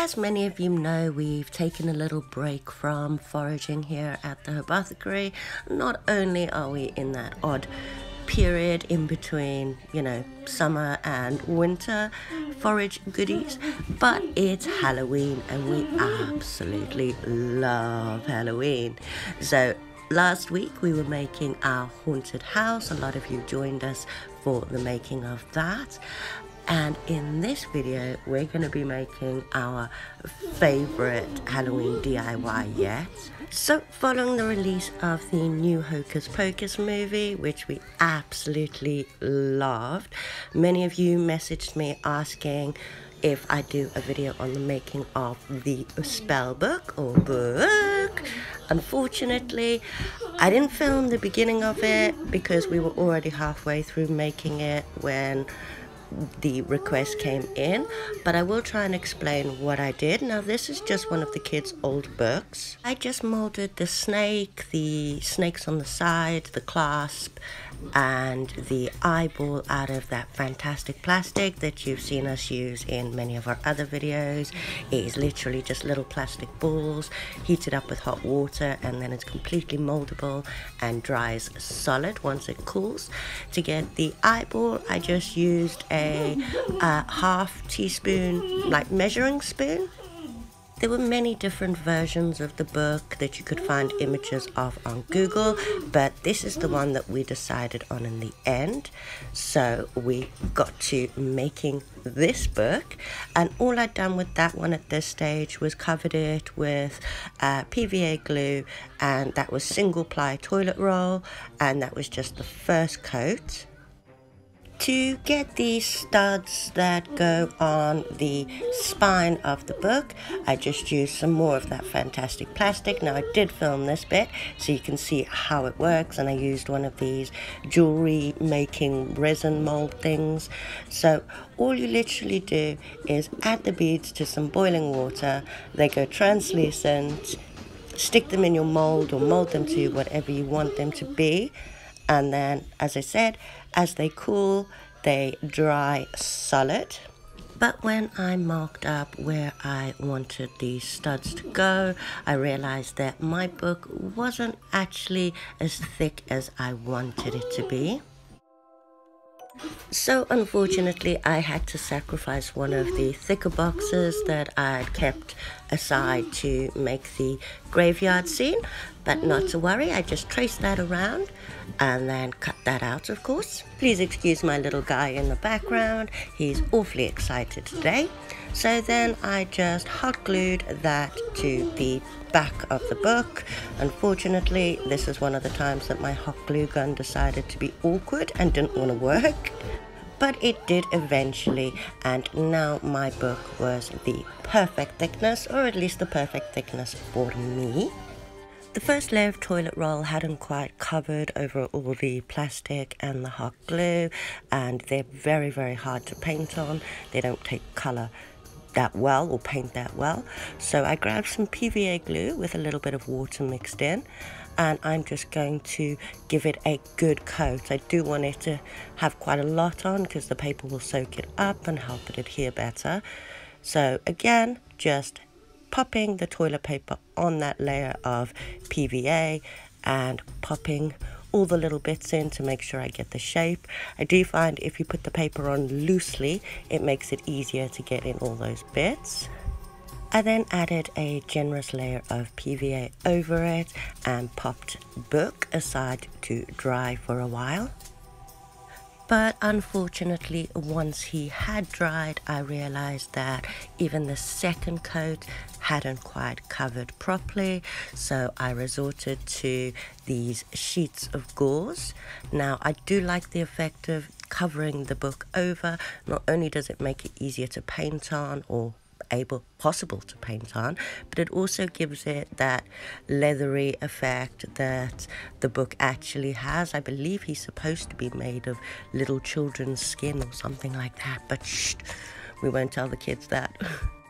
As many of you know, we've taken a little break from foraging here at the Apothecary. Not only are we in that odd period in between, summer and winter forage goodies, but it's Halloween and we absolutely love Halloween. So last week we were making our haunted house. A lot of you joined us for the making of that. And in this video, we're going to be making our favorite Halloween DIY yet. So following the release of the new Hocus Pocus movie, which we absolutely loved, many of you messaged me asking if I do a video on the making of the spell book or book. Unfortunately, I didn't film the beginning of it because we were already halfway through making it when the request came in, but I will try and explain what I did. Now, this is just one of the kids' old books. I just molded the snakes on the side, the clasp, and the eyeball out of that fantastic plastic that you've seen us use in many of our other videos. It is literally just little plastic balls heated up with hot water, and then it's completely moldable and dries solid once it cools. To get the eyeball, I just used a half teaspoon measuring spoon. There were many different versions of the book that you could find images of on Google, but this is the one that we decided on in the end. So we got to making this book, and all I'd done with that one at this stage was covered it with PVA glue, and that was single ply toilet roll, and that was just the first coat. To get the studs that go on the spine of the book, I just used some more of that fantastic plastic. Now, I did film this bit so you can see how it works, and I used one of these jewelry making resin mold things. So all you literally do is add the beads to some boiling water. They go translucent. Stick them in your mold or mold them to whatever you want them to be. And then, as I said, as they cool, they dry solid. But when I marked up where I wanted these studs to go, I realized that my book wasn't actually as thick as I wanted it to be. So unfortunately, I had to sacrifice one of the thicker boxes that I'd kept aside to make the graveyard scene. But not to worry, I just traced that around and then cut that out, of course. Please excuse my little guy in the background. He's awfully excited today. So then I just hot glued that to the back of the book. Unfortunately, this is one of the times that my hot glue gun decided to be awkward and didn't want to work. But it did eventually, and now my book was the perfect thickness, or at least the perfect thickness for me. The first layer of toilet roll hadn't quite covered over all the plastic and the hot glue, and they're very, very hard to paint on. They don't take colour that well or paint that well. So I grabbed some PVA glue with a little bit of water mixed in, and I'm just going to give it a good coat. I do want it to have quite a lot on because the paper will soak it up and help it adhere better. So again, just popping the toilet paper on that layer of PVA and popping all the little bits in to make sure I get the shape. I do find if you put the paper on loosely, it makes it easier to get in all those bits. I then added a generous layer of PVA over it and popped book aside to dry for a while. But unfortunately, once he had dried, I realized that even the second coat hadn't quite covered properly. So I resorted to these sheets of gauze. Now, I do like the effect of covering the book over. Not only does it make it easier to paint on or possible to paint on, but it also gives it that leathery effect that the book actually has. I believe he's supposed to be made of little children's skin or something like that, but shh, we won't tell the kids that.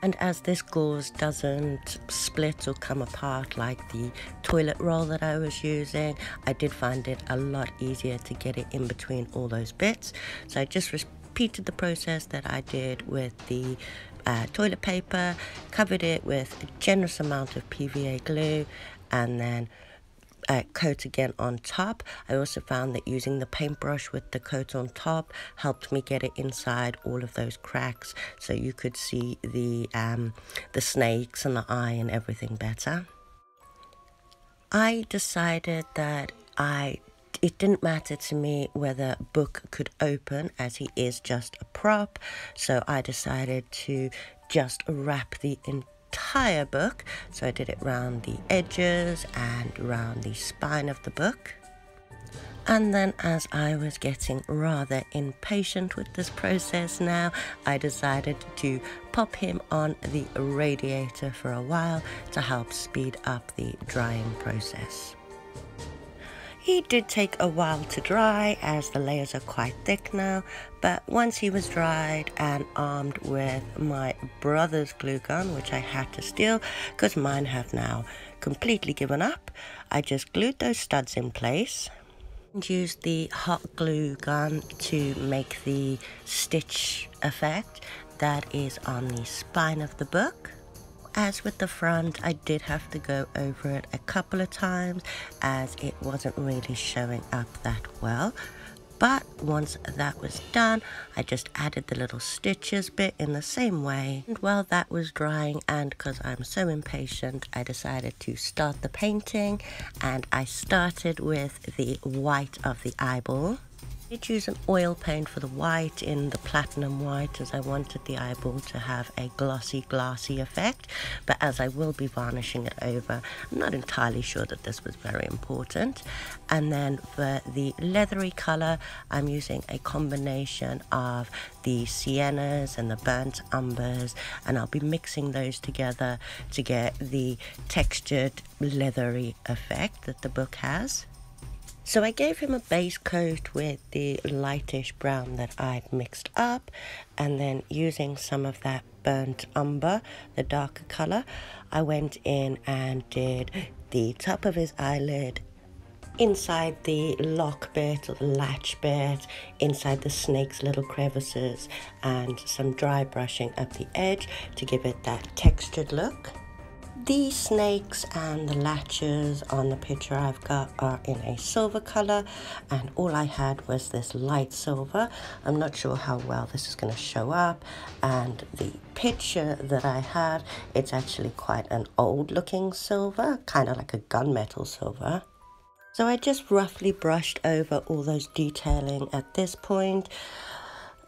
And as this gauze doesn't split or come apart like the toilet roll that I was using, I did find it a lot easier to get it in between all those bits. So I just repeated the process that I did with the toilet paper, covered it with a generous amount of PVA glue, and then coat again on top. I also found that using the paintbrush with the coat on top helped me get it inside all of those cracks, so you could see the snakes and the eye and everything better. I decided that it didn't matter to me whether Book could open, as he is just a prop, so I decided to just wrap the entire book. So I did it around the edges and around the spine of the book. And then, as I was getting rather impatient with this process now, I decided to pop him on the radiator for a while to help speed up the drying process. He did take a while to dry, as the layers are quite thick now, but once he was dried and armed with my brother's glue gun, which I had to steal because mine have now completely given up, I just glued those studs in place and used the hot glue gun to make the stitch effect that is on the spine of the book. As with the front, I did have to go over it a couple of times as it wasn't really showing up that well. But once that was done, I just added the little stitches bit in the same way. And while that was drying, and because I'm so impatient, I decided to start the painting, and I started with the white of the eyeball. I did use an oil paint for the white in the platinum white, as I wanted the eyeball to have a glossy effect, but as I will be varnishing it over, I'm not entirely sure that this was very important. And then for the leathery color, I'm using a combination of the siennas and the burnt umbers, and I'll be mixing those together to get the textured leathery effect that the book has. So I gave him a base coat with the lightish brown that I'd mixed up, and then using some of that burnt umber, the darker color, I went in and did the top of his eyelid, inside the lock bit or the latch bit, inside the snake's little crevices, and some dry brushing up the edge to give it that textured look. The snakes and the latches on the picture I've got are in a silver color, and all I had was this light silver. I'm not sure how well this is going to show up, and the picture that I have, it's actually quite an old looking silver, kind of like a gunmetal silver. So I just roughly brushed over all those detailing at this point.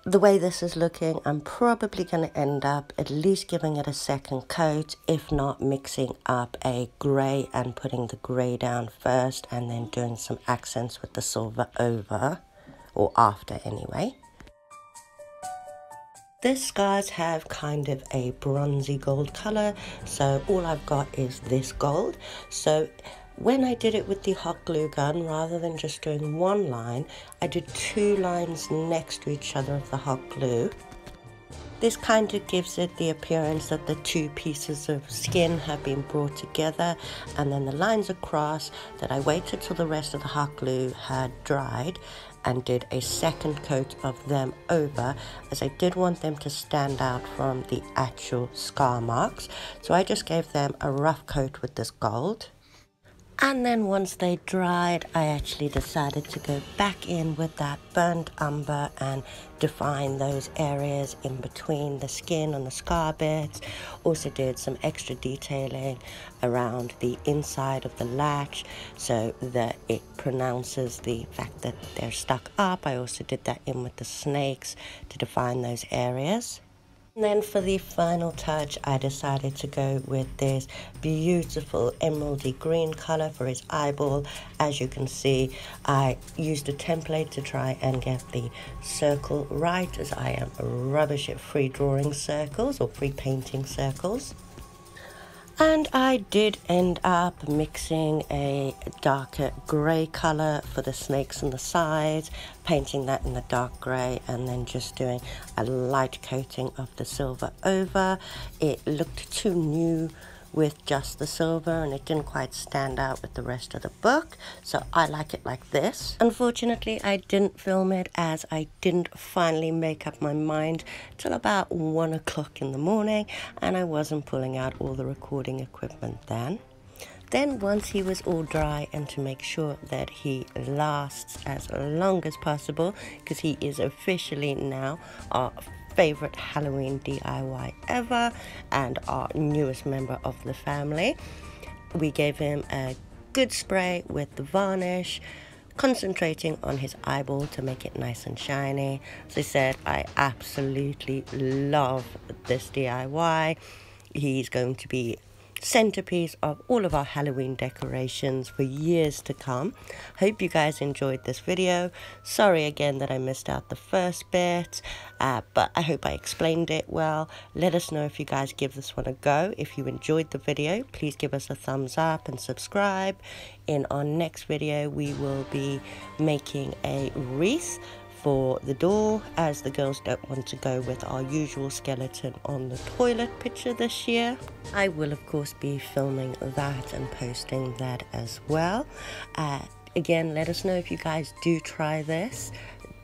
The way this is looking, I'm probably going to end up at least giving it a second coat, if not mixing up a grey and putting the grey down first and then doing some accents with the silver over, or after anyway. The scars have kind of a bronzy gold colour, so all I've got is this gold. So when I did it with the hot glue gun, rather than just doing one line, I did two lines next to each other of the hot glue. This kind of gives it the appearance that the two pieces of skin have been brought together, and then the lines across that I waited till the rest of the hot glue had dried and did a second coat of them over, as I did want them to stand out from the actual scar marks. So I just gave them a rough coat with this gold. And then once they dried, I actually decided to go back in with that burnt umber and define those areas in between the skin and the scar bits. Also did some extra detailing around the inside of the latch so that it pronounces the fact that they're stuck up. I also did that in with the snakes to define those areas. And then for the final touch, I decided to go with this beautiful emeraldy green color for his eyeball. As you can see, I used a template to try and get the circle right, as I am rubbish at free drawing circles or free painting circles. And I did end up mixing a darker grey colour for the snakes on the sides, painting that in the dark grey, and then just doing a light coating of the silver over. It looked too new with just the silver, and it didn't quite stand out with the rest of the book, so I like it like this. Unfortunately, I didn't film it as I didn't finally make up my mind till about 1 o'clock in the morning, and I wasn't pulling out all the recording equipment then. Then once he was all dry, and to make sure that he lasts as long as possible, because he is officially now our favorite Halloween DIY ever and our newest member of the family, we gave him a good spray with the varnish, concentrating on his eyeball to make it nice and shiny. As I said, I absolutely love this DIY. He's going to be centerpiece of all of our Halloween decorations for years to come. Hope you guys enjoyed this video. Sorry again that I missed out the first bit, but I hope I explained it well. Let us know if you guys give this one a go. If you enjoyed the video, please give us a thumbs up and subscribe. In our next video, we will be making a wreath for the door, as the girls don't want to go with our usual skeleton on the toilet picture this year. I will of course be filming that and posting that as well. Again, let us know if you guys do try this.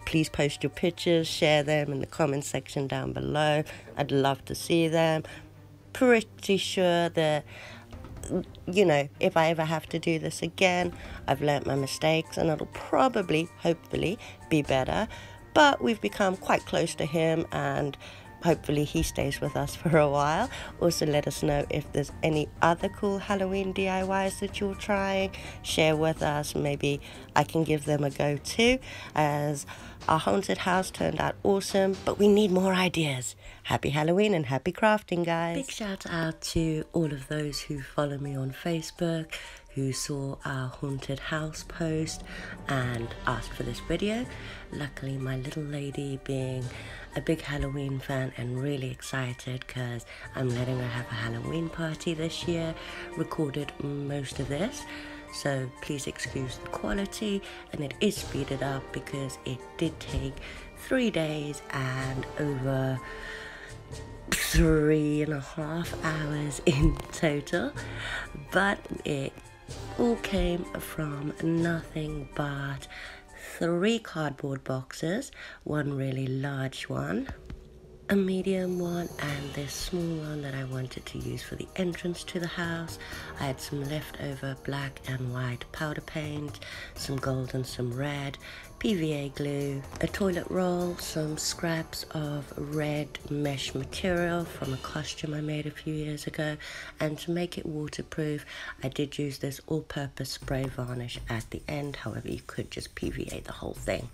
Please post your pictures, share them in the comment section down below. I'd love to see them. Pretty sure that, you know, if I ever have to do this again, I've learnt my mistakes and it'll probably, hopefully, be better. But we've become quite close to him, and hopefully he stays with us for a while. Also, let us know if there's any other cool Halloween DIYs that you're trying. Share with us. Maybe I can give them a go too, as our haunted house turned out awesome, but we need more ideas. Happy Halloween and happy crafting, guys. Big shout out to all of those who follow me on Facebook, who saw our haunted house post and asked for this video. Luckily, my little lady, being a big Halloween fan and really excited because I'm letting her have a Halloween party this year, recorded most of this. So please excuse the quality, and it is speeded up because it did take 3 days and over 3.5 hours in total, but it all came from nothing but 3 cardboard boxes, one really large one, a medium one, and this small one that I wanted to use for the entrance to the house. I had some leftover black and white powder paint, some gold and some red, PVA glue, a toilet roll, some scraps of red mesh material from a costume I made a few years ago, and to make it waterproof, I did use this all-purpose spray varnish at the end. However, you could just PVA the whole thing.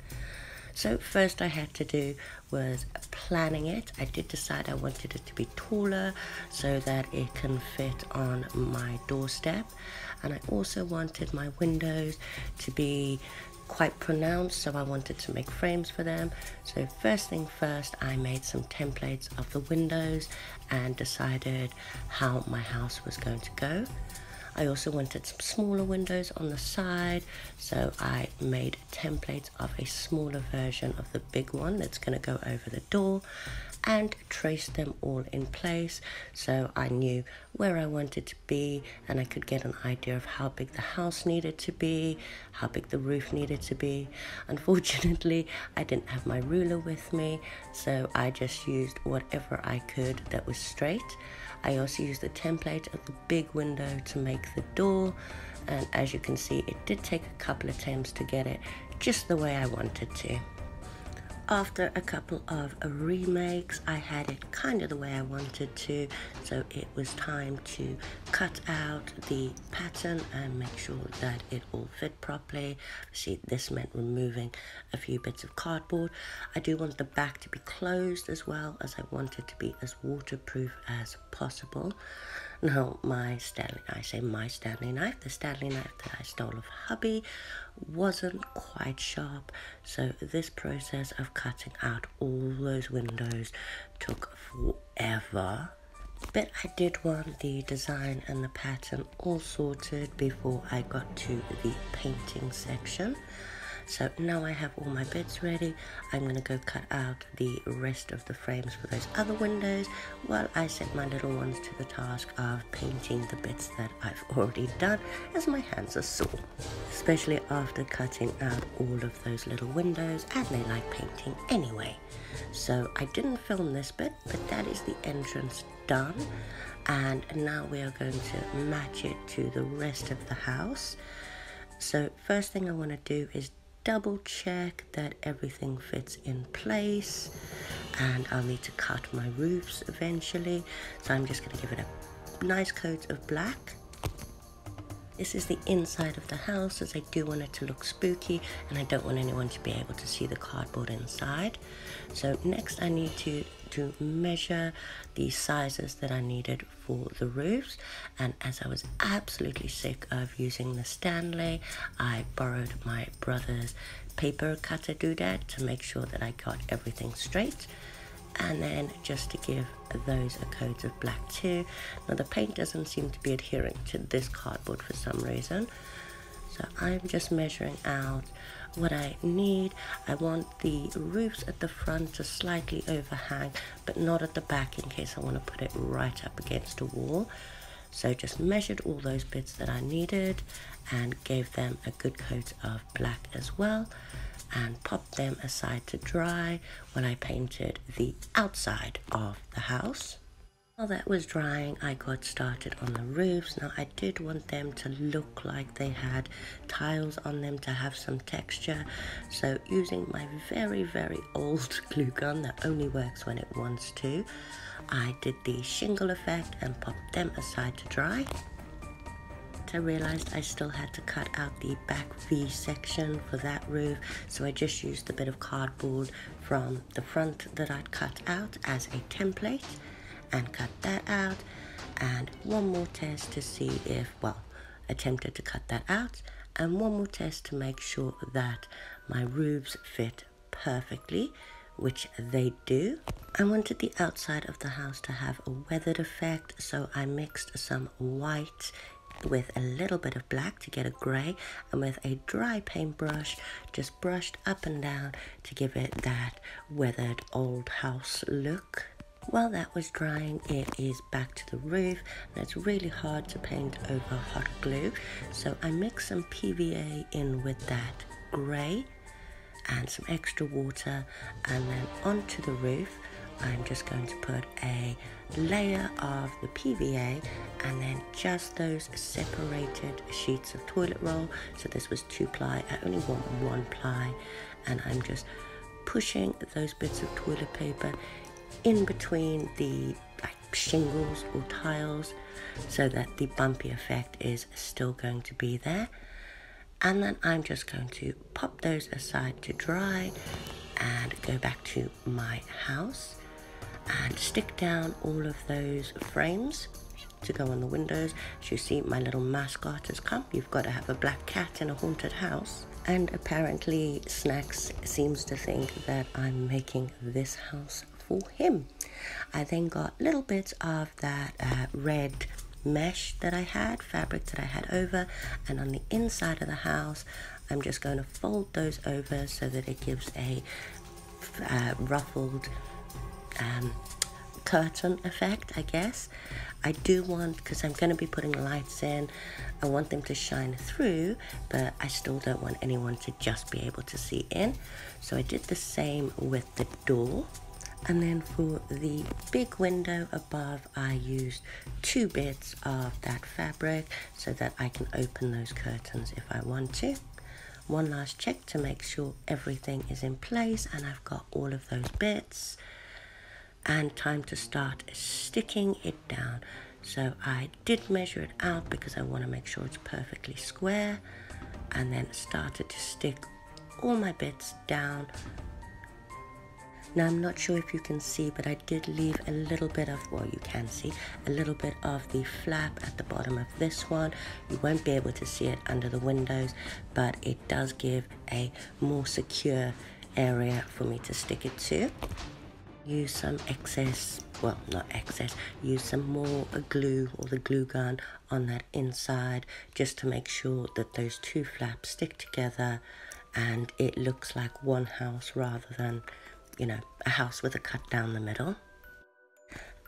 So first I had to do was planning it. I did decide I wanted it to be taller so that it can fit on my doorstep, and I also wanted my windows to be quite pronounced, so I wanted to make frames for them. So first thing first, I made some templates of the windows and decided how my house was going to go. I also wanted some smaller windows on the side, so I made templates of a smaller version of the big one that's going to go over the door, and traced them all in place so I knew where I wanted to be, and I could get an idea of how big the house needed to be, how big the roof needed to be. Unfortunately, I didn't have my ruler with me, so I just used whatever I could that was straight. I also used the template of the big window to make the door, and as you can see, it did take a couple of attempts to get it just the way I wanted to. After a couple of remakes, I had it kind of the way I wanted to, so it was time to cut out the pattern and make sure that it all fit properly. See, this meant removing a few bits of cardboard. I do want the back to be closed as well, as I want it to be as waterproof as possible. Now, the Stanley knife that I stole off hubby wasn't quite sharp, so this process of cutting out all those windows took forever. But I did want the design and the pattern all sorted before I got to the painting section. So now I have all my bits ready. I'm going to go cut out the rest of the frames for those other windows while I set my little ones to the task of painting the bits that I've already done, as my hands are sore, especially after cutting out all of those little windows, and they like painting anyway. So I didn't film this bit, but that is the entrance done, and now we are going to match it to the rest of the house. So first thing I want to do is double check that everything fits in place, and I'll need to cut my roofs eventually, so I'm just going to give it a nice coat of black. This is the inside of the house, as I do want it to look spooky and I don't want anyone to be able to see the cardboard inside. So next I need to measure the sizes that I needed for the roofs, and as I was absolutely sick of using the Stanley, I borrowed my brother's paper cutter doodad to make sure that I got everything straight. And then just to give those a coat of black too. Now the paint doesn't seem to be adhering to this cardboard for some reason, so I'm just measuring out what I need. I want the roofs at the front to slightly overhang, but not at the back, in case I want to put it right up against a wall. So just measured all those bits that I needed and gave them a good coat of black as well, and popped them aside to dry while I painted the outside of the house. While that was drying, I got started on the roofs. Now I did want them to look like they had tiles on them, to have some texture. So using my very, very old glue gun that only works when it wants to, I did the shingle effect and popped them aside to dry. I realized I still had to cut out the back V section for that roof, so I just used the bit of cardboard from the front that I'd cut out as a template and cut that out, and one more test to see if, well, attempted to cut that out, and one more test to make sure that my roofs fit perfectly, which they do. I wanted the outside of the house to have a weathered effect, so I mixed some white with a little bit of black to get a grey, and with a dry paintbrush just brushed up and down to give it that weathered old house look. While that was drying, it is back to the roof, and it's really hard to paint over hot glue, so I mixed some PVA in with that grey and some extra water, and then onto the roof I'm just going to put a layer of the PVA and then just those separated sheets of toilet roll. So this was 2-ply, I only want 1-ply, and I'm just pushing those bits of toilet paper in between the shingles or tiles so that the bumpy effect is still going to be there. And then I'm just going to pop those aside to dry and go back to my house and stick down all of those frames to go on the windows. As you see, my little mascot has come. You've got to have a black cat in a haunted house. And apparently Snacks seems to think that I'm making this house for him. I then got little bits of that red mesh that I had, fabric that I had over, and on the inside of the house I'm just going to fold those over so that it gives a ruffled curtain effect, I guess. I do want, because I'm going to be putting lights in, I want them to shine through, but I still don't want anyone to just be able to see in. So I did the same with the door. And then for the big window above, I used 2 bits of that fabric so that I can open those curtains if I want to. One last check to make sure everything is in place and I've got all of those bits. And time to start sticking it down. So I did measure it out because I want to make sure it's perfectly square, and then started to stick all my bits down. Now I'm not sure if you can see, but I did leave a little bit of, well, you can see a little bit of the flap at the bottom of this one. You won't be able to see it under the windows, but it does give a more secure area for me to stick it to. Use some excess, well, not excess, use some more glue or the glue gun on that inside just to make sure that those 2 flaps stick together and it looks like one house rather than, you know, a house with a cut down the middle.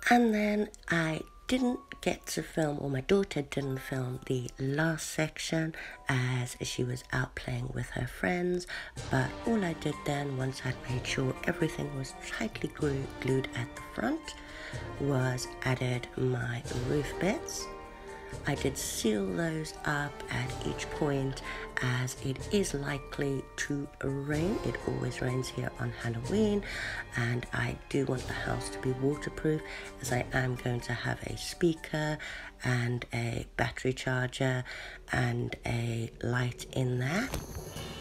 And then I didn't get to film, or my daughter didn't film, the last section as she was out playing with her friends, but all I did then, once I'd made sure everything was tightly glued at the front, was added my roof bits. I did seal those up at each point as it is likely to rain. It always rains here on Halloween, and I do want the house to be waterproof, as I am going to have a speaker and a battery charger and a light in there.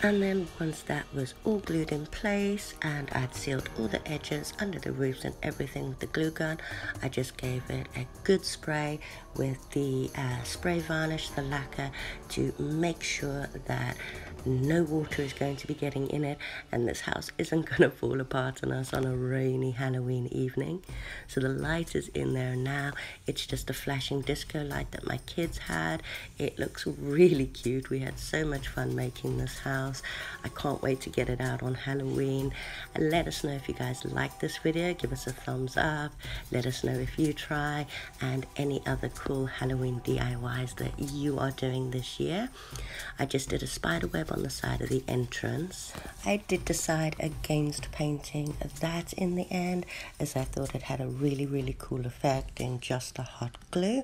And then once that was all glued in place and I'd sealed all the edges under the roofs and everything with the glue gun, I just gave it a good spray with the spray varnish, the lacquer, to make sure that no water is going to be getting in it and this house isn't going to fall apart on us on a rainy Halloween evening. So the light is in there now. It's just a flashing disco light that my kids had. It looks really cute. We had so much fun making this house. I can't wait to get it out on Halloween. And let us know if you guys like this video. Give us a thumbs up. Let us know if you try, and any other cool Halloween DIYs that you are doing this year. I just did a spider web on the side of the entrance. I did decide against painting that in the end, as I thought it had a really cool effect in just a hot glue.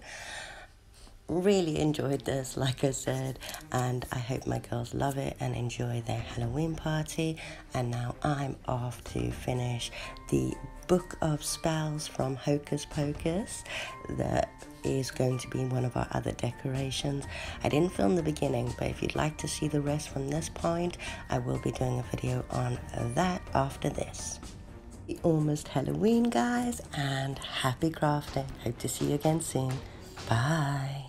Really enjoyed this, like I said, and I hope my girls love it and enjoy their Halloween party. And now I'm off to finish the book of spells from Hocus Pocus that is going to be one of our other decorations. I didn't film the beginning, but if you'd like to see the rest from this point, I will be doing a video on that after this. Almost Halloween, guys, and happy crafting. Hope to see you again soon. Bye.